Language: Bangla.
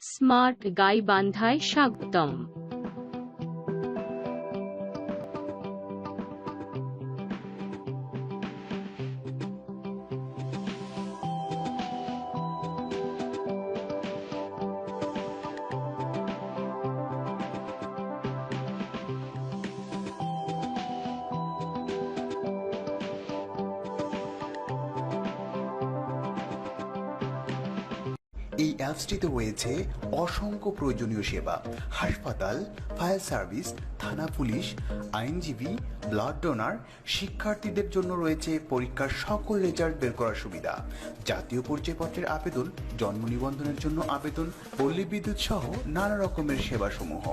স্মার্ট গাইবান্ধায় স্বাগতম। এই অ্যাপসটিতে রয়েছে অসংখ্য প্রয়োজনীয় সেবা, হাসপাতাল, ফায়ার সার্ভিস, থানা পুলিশ, আইনজীবী, ব্লাড ডোনার, শিক্ষার্থীদের জন্য রয়েছে পরীক্ষার সকল রেজাল্ট বের করার সুবিধা, জাতীয় পরিচয়পত্রের আবেদন, জন্ম নিবন্ধনের জন্য আবেদন, পল্লী বিদ্যুৎ সহ নানা রকমের সেবাসমূহ।